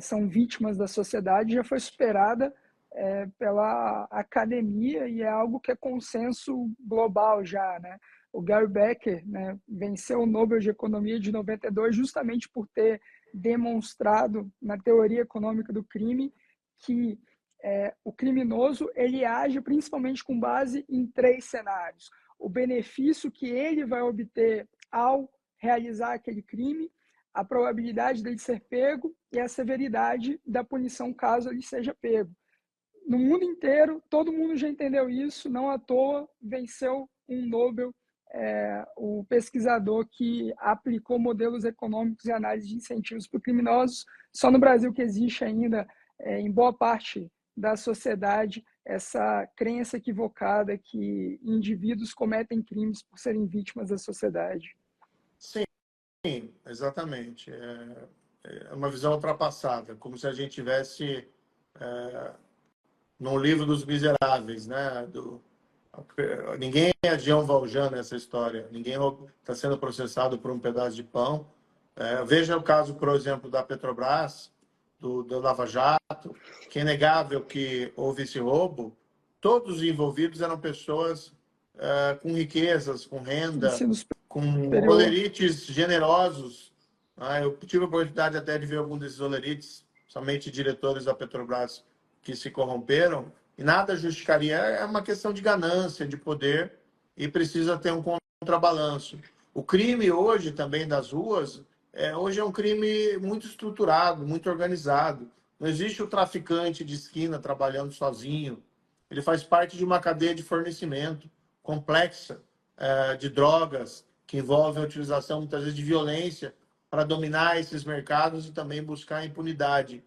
são vítimas da sociedade já foi superada pela academia e é algo que é consenso global já, né? O Gary Becker, né, venceu o Nobel de Economia de 92 justamente por ter demonstrado na teoria econômica do crime que o criminoso ele age principalmente com base em 3 cenários. O benefício que ele vai obter ao realizar aquele crime, a probabilidade dele ser pego e a severidade da punição caso ele seja pego. No mundo inteiro, todo mundo já entendeu isso, não à toa venceu um Nobel o pesquisador que aplicou modelos econômicos e análise de incentivos para criminosos. Só no Brasil que existe ainda, em boa parte da sociedade, essa crença equivocada que indivíduos cometem crimes por serem vítimas da sociedade. Sim, exatamente. É uma visão ultrapassada, como se a gente tivesse no livro dos Miseráveis, né? Ninguém é Jean Valjean nessa história. Ninguém está sendo processado por um pedaço de pão. Veja o caso, por exemplo, da Petrobras, do Lava Jato, que é inegável que houve esse roubo. Todos os envolvidos eram pessoas com riquezas, com renda, com olerites generosos. Eu tive a oportunidade até de ver algum desses olerites, somente diretores da Petrobras que se corromperam, e nada justificaria. É uma questão de ganância, de poder, e precisa ter um contrabalanço. O crime hoje também das ruas, hoje é um crime muito estruturado, muito organizado. Não existe o traficante de esquina trabalhando sozinho. Ele faz parte de uma cadeia de fornecimento complexa de drogas, que envolve a utilização, muitas vezes, de violência para dominar esses mercados e também buscar impunidade.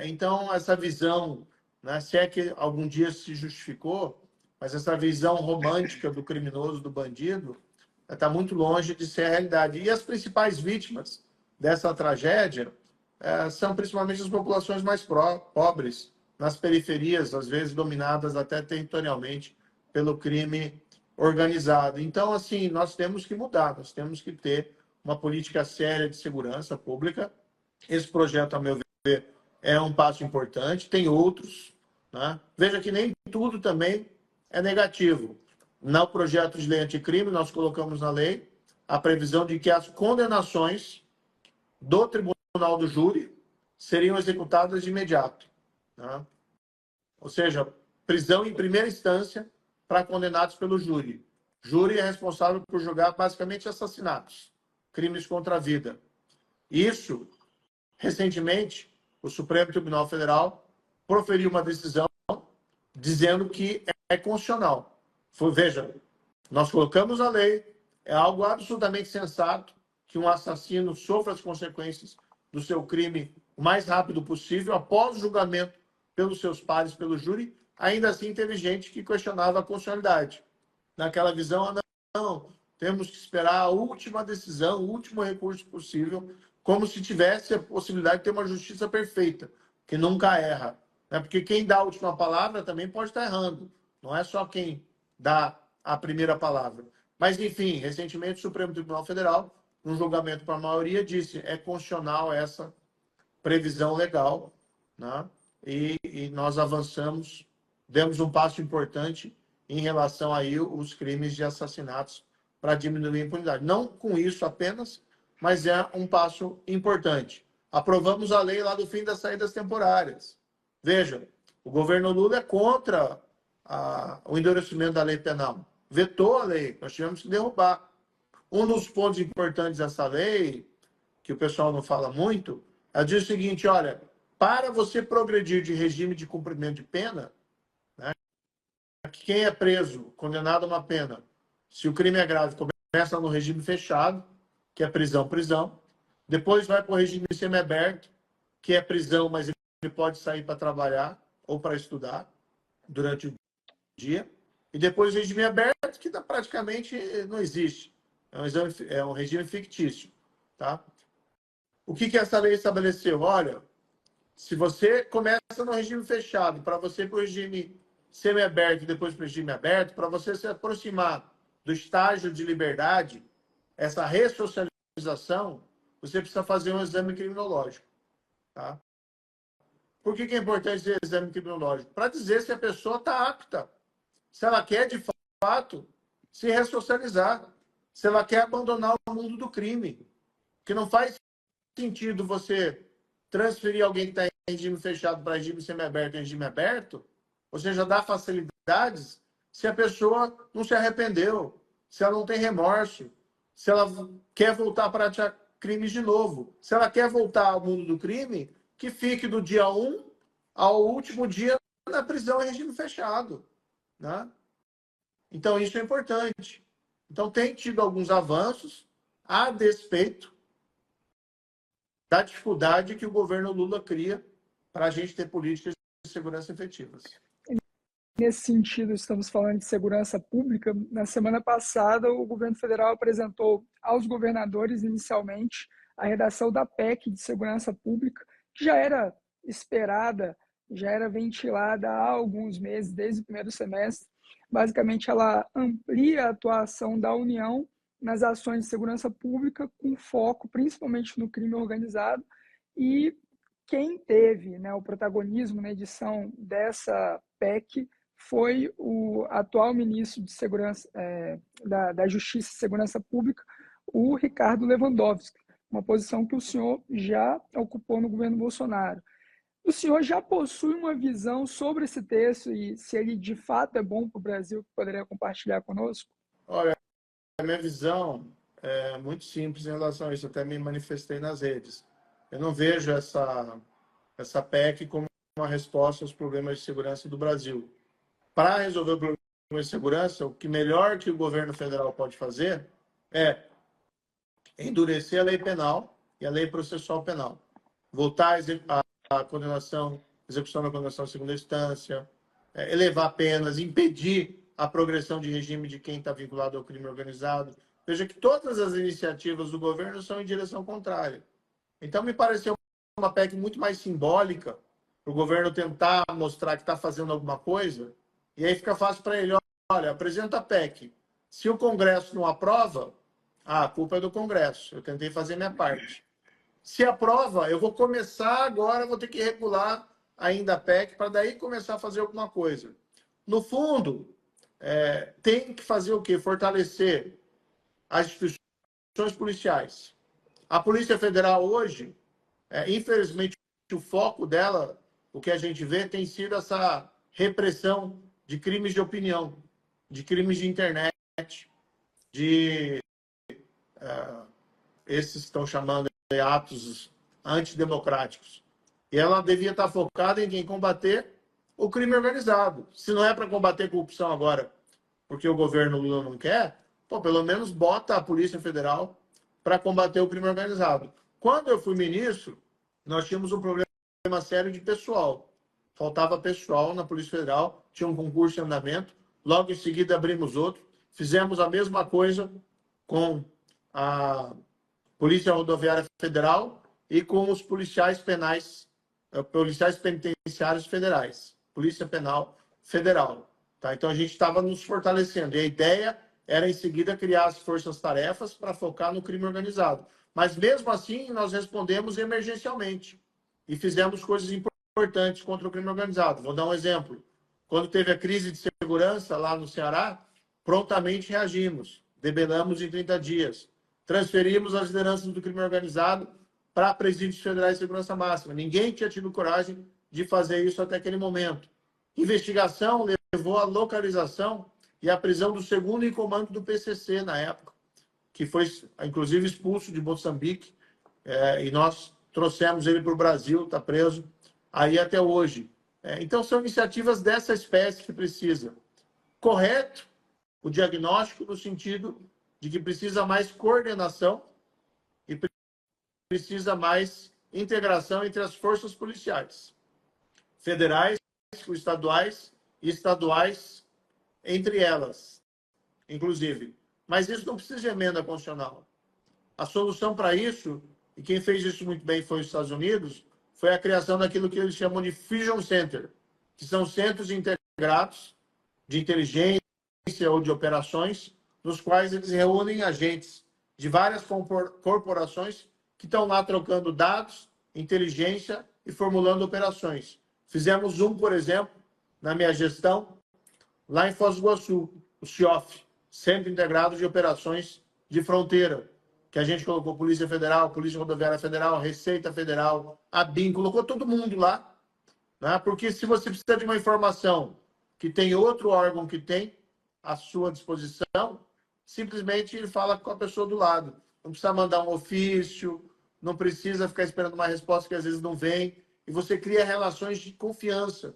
Então, essa visão, né, se é que algum dia se justificou, mas essa visão romântica do criminoso, do bandido, está muito longe de ser a realidade. E as principais vítimas dessa tragédia são principalmente as populações mais pobres, nas periferias, às vezes dominadas até territorialmente pelo crime organizado. Então, assim, nós temos que mudar, nós temos que ter uma política séria de segurança pública. Esse projeto, a meu ver, é um passo importante, tem outros, né? Veja que nem tudo também é negativo. No projeto de lei anticrime, nós colocamos na lei a previsão de que as condenações do tribunal do júri seriam executadas de imediato, né? Ou seja, prisão em primeira instância para condenados pelo júri. Júri é responsável por julgar basicamente assassinatos, crimes contra a vida. Isso, recentemente, o Supremo Tribunal Federal proferiu uma decisão dizendo que é constitucional. Veja, nós colocamos a lei, é algo absolutamente sensato que um assassino sofra as consequências do seu crime o mais rápido possível, após o julgamento pelos seus pares, pelo júri. Ainda assim, teve gente que questionava a constitucionalidade. Naquela visão, não, temos que esperar a última decisão, o último recurso possível, como se tivesse a possibilidade de ter uma justiça perfeita, que nunca erra. Porque quem dá a última palavra também pode estar errando. Não é só quem dá a primeira palavra. Mas, enfim, recentemente o Supremo Tribunal Federal, num julgamento para a maioria, disse é constitucional essa previsão legal, né? E nós avançamos, demos um passo importante em relação aí aos crimes de assassinatos para diminuir a impunidade. Não com isso apenas, mas é um passo importante. Aprovamos a lei lá do fim das saídas temporárias. Veja, o governo Lula é contra o endurecimento da lei penal. Vetou a lei, nós tivemos que derrubar. Um dos pontos importantes dessa lei, que o pessoal não fala muito, é dizer o seguinte, olha, para você progredir de regime de cumprimento de pena, né, quem é preso, condenado a uma pena, se o crime é grave, começa no regime fechado, que é prisão, depois vai para o regime semiaberto, que é prisão, mas ele pode sair para trabalhar ou para estudar durante o dia, e depois o regime aberto, que praticamente não existe. É um regime fictício. Tá? O que essa lei estabeleceu? Olha, se você começa no regime fechado, para você ir para o regime semiaberto e depois para o regime aberto, para você se aproximar do estágio de liberdade, essa ressocialização, você precisa fazer um exame criminológico. Tá? Por que é importante esse exame criminológico? Para dizer se a pessoa está apta, se ela quer, de fato, se ressocializar, se ela quer abandonar o mundo do crime. Porque não faz sentido você transferir alguém que está em regime fechado para regime semiaberto em regime aberto, ou seja, dar facilidades, se a pessoa não se arrependeu, se ela não tem remorso, se ela quer voltar a praticar crimes de novo. Se ela quer voltar ao mundo do crime, que fique do dia 1 ao último dia na prisão em regime fechado. Né? Então, isso é importante. Então, tem tido alguns avanços a despeito da dificuldade que o governo Lula cria para a gente ter políticas de segurança efetivas. Nesse sentido, estamos falando de segurança pública. Na semana passada, o governo federal apresentou aos governadores, inicialmente, a redação da PEC de segurança pública, que já era esperada, já era ventilada há alguns meses, desde o primeiro semestre. Basicamente, ela amplia a atuação da União nas ações de segurança pública, com foco principalmente no crime organizado. E quem teve, né, o protagonismo na edição dessa PEC foi o atual ministro de Segurança, da Justiça e Segurança Pública, o Ricardo Lewandowski, uma posição que o senhor já ocupou no governo Bolsonaro. o senhor já possui uma visão sobre esse texto e se ele de fato é bom para o Brasil, que poderia compartilhar conosco? Olha, a minha visão é muito simples em relação a isso, até me manifestei nas redes. Eu não vejo essa PEC como uma resposta aos problemas de segurança do Brasil. Para resolver o problema de segurança, o que melhor que o governo federal pode fazer é endurecer a lei penal e a lei processual penal. Voltar a condenação, execução da condenação em segunda instância, elevar penas, impedir a progressão de regime de quem está vinculado ao crime organizado. Veja que todas as iniciativas do governo são em direção contrária. Então, me pareceu uma PEC muito mais simbólica para o governo tentar mostrar que está fazendo alguma coisa, e aí fica fácil para ele, olha, apresenta a PEC. Se o Congresso não aprova, a culpa é do Congresso. Eu tentei fazer minha parte. Se aprova, eu vou começar agora, vou ter que regular ainda a PEC para daí começar a fazer alguma coisa. No fundo, tem que fazer o quê? Fortalecer as instituições policiais. A Polícia Federal hoje, infelizmente, o foco dela, o que a gente vê, tem sido essa repressão de crimes de opinião, de crimes de internet, de esses estão chamando de atos antidemocráticos. E ela devia estar focada em combater o crime organizado. Se não é para combater corrupção agora, porque o governo Lula não quer, pelo menos bota a Polícia Federal para combater o crime organizado. Quando eu fui ministro, nós tínhamos um problema sério de pessoal. Faltava pessoal na Polícia Federal, tinha um concurso em andamento, logo em seguida abrimos outro, fizemos a mesma coisa com a Polícia Rodoviária Federal e com os policiais penais, policiais penitenciários federais, Polícia Penal Federal. Tá? Então, a gente estava nos fortalecendo. E a ideia era, em seguida, criar as forças-tarefas para focar no crime organizado. Mas, mesmo assim, nós respondemos emergencialmente e fizemos coisas importantes contra o crime organizado. Vou dar um exemplo. Quando teve a crise de segurança lá no Ceará, prontamente reagimos, debelamos em 30 dias. Transferimos as lideranças do crime organizado para presídios federais de segurança máxima. Ninguém tinha tido coragem de fazer isso até aquele momento. Investigação levou à localização e à prisão do segundo em comando do PCC na época, que foi, inclusive, expulso de Moçambique, e nós trouxemos ele para o Brasil, está preso aí até hoje. Então, são iniciativas dessa espécie que precisa. Correto o diagnóstico no sentido de que precisa mais coordenação e precisa mais integração entre as forças policiais, federais, estaduais e estaduais entre elas, inclusive. Mas isso não precisa de emenda constitucional. A solução para isso, e quem fez isso muito bem foi os Estados Unidos, foi a criação daquilo que eles chamam de Fusion Center, que são centros integrados de inteligência ou de operações, nos quais eles reúnem agentes de várias corporações que estão lá trocando dados, inteligência e formulando operações. Fizemos por exemplo, na minha gestão, lá em Foz do Iguaçu, o CIOF, Centro Integrado de Operações de Fronteira, que a gente colocou Polícia Federal, Polícia Rodoviária Federal, Receita Federal, a BIM, colocou todo mundo lá, né? Porque se você precisa de uma informação que tem outro órgão que tem à sua disposição, simplesmente ele fala com a pessoa do lado. Não precisa mandar um ofício, não precisa ficar esperando uma resposta que às vezes não vem, e você cria relações de confiança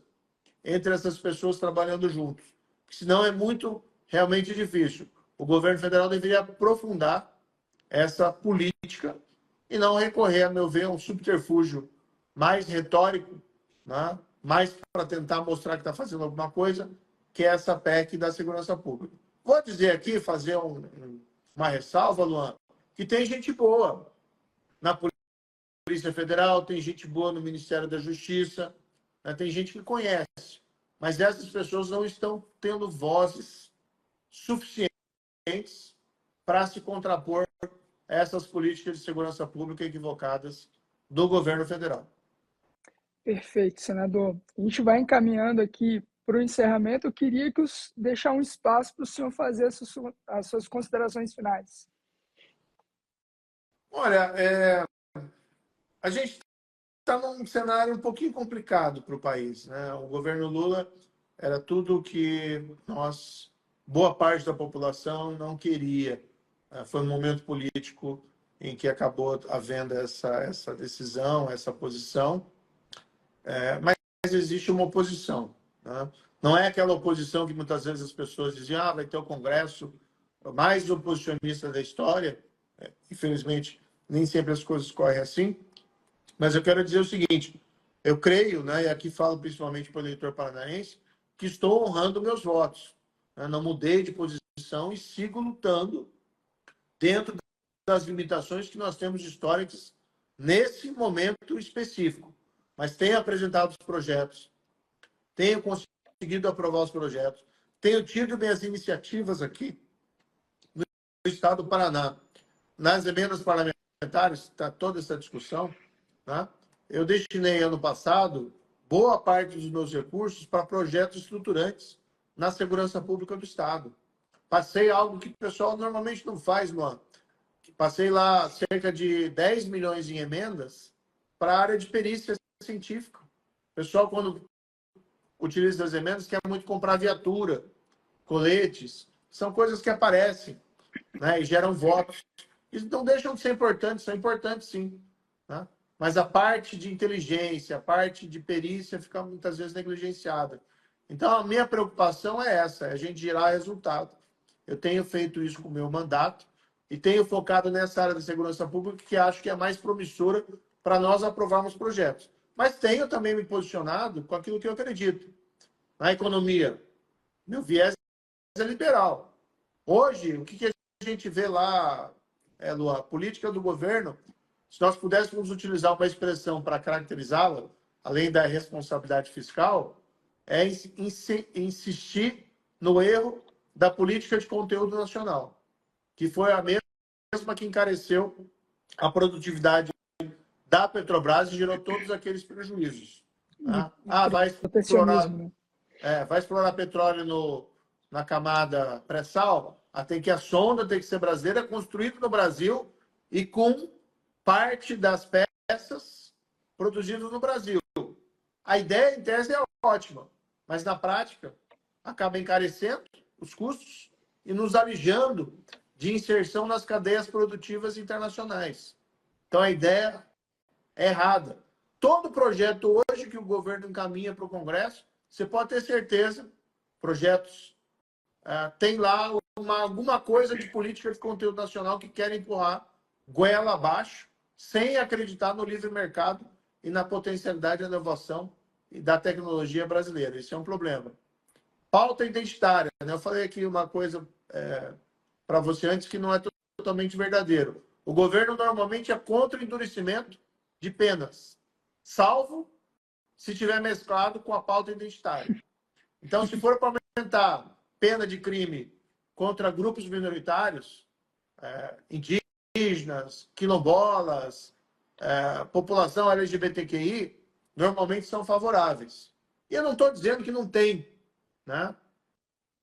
entre essas pessoas trabalhando juntos. Senão é muito, realmente difícil. O governo federal deveria aprofundar essa política e não recorrer, a meu ver, a um subterfúgio mais retórico, né? Mais para tentar mostrar que está fazendo alguma coisa, que é essa PEC da segurança pública. Vou dizer aqui, fazer uma ressalva, Luan, que tem gente boa na Polícia Federal, tem gente boa no Ministério da Justiça, né? Tem gente que conhece, mas essas pessoas não estão tendo vozes suficientes para se contrapor a essas políticas de segurança pública equivocadas do governo federal. Perfeito, senador. A gente vai encaminhando aqui para o encerramento. Eu queria deixar um espaço para o senhor fazer as suas considerações finais. Olha, a gente está num cenário um pouquinho complicado para o país, né? O governo Lula era tudo que boa parte da população não queria. Foi um momento político em que acabou havendo essa decisão, essa posição, mas existe uma oposição, né? Não é aquela oposição que muitas vezes as pessoas diziam, vai ter o Congresso mais oposicionista da história. Infelizmente, nem sempre as coisas correm assim, mas eu quero dizer o seguinte, eu creio, né, e aqui falo principalmente para o eleitor paranaense, que estou honrando meus votos, né? Não mudei de posição e sigo lutando dentro das limitações que nós temos históricas nesse momento específico. Mas tenho apresentado os projetos, tenho conseguido aprovar os projetos, tenho tido minhas iniciativas aqui no estado do Paraná. Nas emendas parlamentares, está toda essa discussão, né? Eu destinei ano passado boa parte dos meus recursos para projetos estruturantes na segurança pública do Estado. Passei algo que o pessoal normalmente não faz, Luan. Passei lá cerca de 10 milhões em emendas para a área de perícia científica. O pessoal, quando utiliza as emendas, quer muito comprar viatura, coletes. São coisas que aparecem, né, e geram votos. Isso não deixam de ser importantes, são importantes sim, né? Mas a parte de inteligência, a parte de perícia fica muitas vezes negligenciada. Então, a minha preocupação é essa, é a gente gerar resultado. Eu tenho feito isso com o meu mandato e tenho focado nessa área da segurança pública que acho que é mais promissora para nós aprovarmos projetos. Mas tenho também me posicionado com aquilo que eu acredito. Na economia, meu viés é liberal. Hoje, o que a gente vê lá, Lu, a política do governo, se nós pudéssemos utilizar uma expressão para caracterizá-la, além da responsabilidade fiscal, é insistir no erro da política de conteúdo nacional, que foi a mesma que encareceu a produtividade da Petrobras e gerou todos aqueles prejuízos. Tá? Vai explorar petróleo na camada pré-sal, tem que a sonda tem que ser brasileira, construída no Brasil e com parte das peças produzidas no Brasil. A ideia, em tese, é ótima, mas na prática acaba encarecendo os custos e nos alijando de inserção nas cadeias produtivas internacionais. Então, a ideia é errada. Todo projeto hoje que o governo encaminha para o Congresso, você pode ter certeza, projetos tem lá alguma coisa de política de conteúdo nacional que quer empurrar goela abaixo, sem acreditar no livre mercado e na potencialidade da inovação e da tecnologia brasileira. Isso é um problema. Pauta identitária, né? Eu falei aqui uma coisa para você antes que não é totalmente verdadeiro. O governo normalmente é contra o endurecimento de penas, salvo se tiver mesclado com a pauta identitária. Então, se for para aumentar pena de crime contra grupos minoritários, indígenas, quilombolas, população LGBTQI, normalmente são favoráveis. E eu não estou dizendo que não tem, né,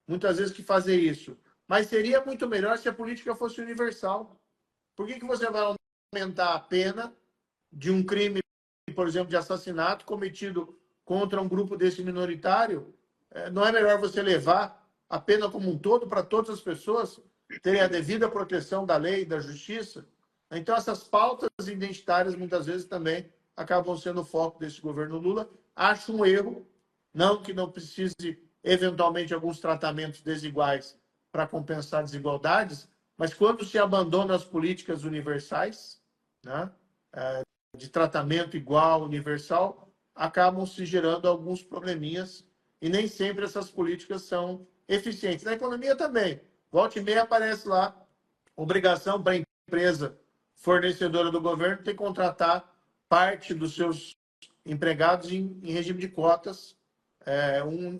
muitas vezes que fazer isso, mas seria muito melhor se a política fosse universal. Por que você vai aumentar a pena de um crime, por exemplo, de assassinato cometido contra um grupo desse minoritário? Não é melhor você levar a pena como um todo para todas as pessoas terem a devida proteção da lei e da justiça? Então, essas pautas identitárias, muitas vezes, também acabam sendo o foco desse governo Lula. Acho um erro, não que não precise, eventualmente, alguns tratamentos desiguais para compensar desigualdades, mas quando se abandona as políticas universais, né, de tratamento igual, universal, acabam se gerando alguns probleminhas e nem sempre essas políticas são eficientes. Na economia também. Volta e meia aparece lá obrigação para a empresa fornecedora do governo ter que contratar parte dos seus empregados em regime de cotas.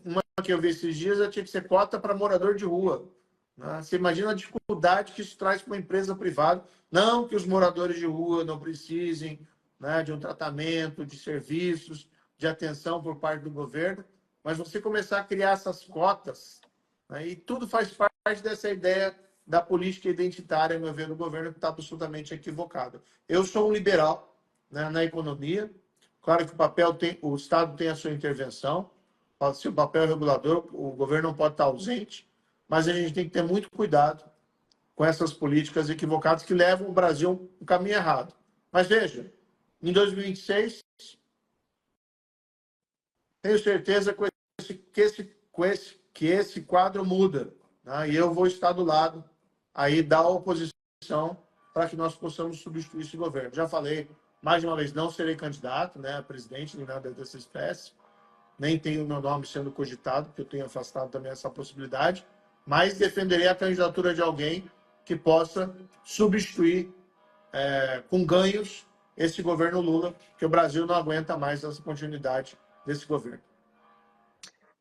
Uma que eu vi esses dias tinha que ser cota para morador de rua. Né? Você imagina a dificuldade que isso traz para uma empresa privada. Não que os moradores de rua não precisem, né, de um tratamento, de serviços, de atenção por parte do governo, mas você começar a criar essas cotas, né, e tudo faz parte dessa ideia da política identitária, a meu ver, do governo, que está absolutamente equivocada. Eu sou um liberal, né, na economia, Claro que o Estado tem a sua intervenção, se o papel é regulador, o governo não pode estar ausente, mas a gente tem que ter muito cuidado com essas políticas equivocadas que levam o Brasil no caminho errado. Mas veja, em 2026, tenho certeza que esse quadro muda, né? E eu vou estar do lado aí da oposição para que nós possamos substituir esse governo. Já falei mais de uma vez, não serei candidato, né, a presidente nem nada dessa espécie, nem tenho meu nome sendo cogitado, porque eu tenho afastado também essa possibilidade, mas defenderei a candidatura de alguém que possa substituir com ganhos esse governo Lula, que o Brasil não aguenta mais essa continuidade desse governo.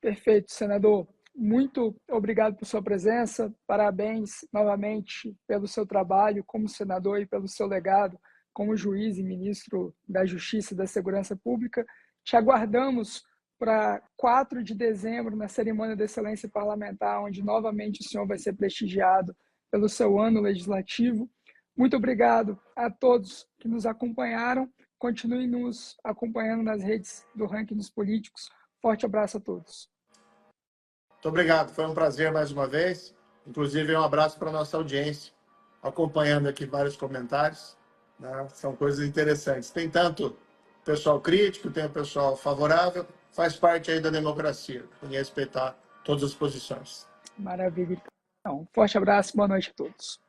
Perfeito, senador. Muito obrigado por sua presença. Parabéns novamente pelo seu trabalho como senador e pelo seu legado como juiz e ministro da Justiça e da Segurança Pública. Te aguardamos para 4 de dezembro, na cerimônia de excelência parlamentar, onde novamente o senhor vai ser prestigiado pelo seu ano legislativo. Muito obrigado a todos que nos acompanharam. Continue nos acompanhando nas redes do Ranking dos Políticos. Forte abraço a todos. Muito obrigado, foi um prazer mais uma vez. Inclusive, um abraço para a nossa audiência, acompanhando aqui vários comentários, né? São coisas interessantes. Tem tanto pessoal crítico, tem o pessoal favorável, faz parte aí da democracia, em respeitar todas as posições. Maravilha. Então, forte abraço, boa noite a todos.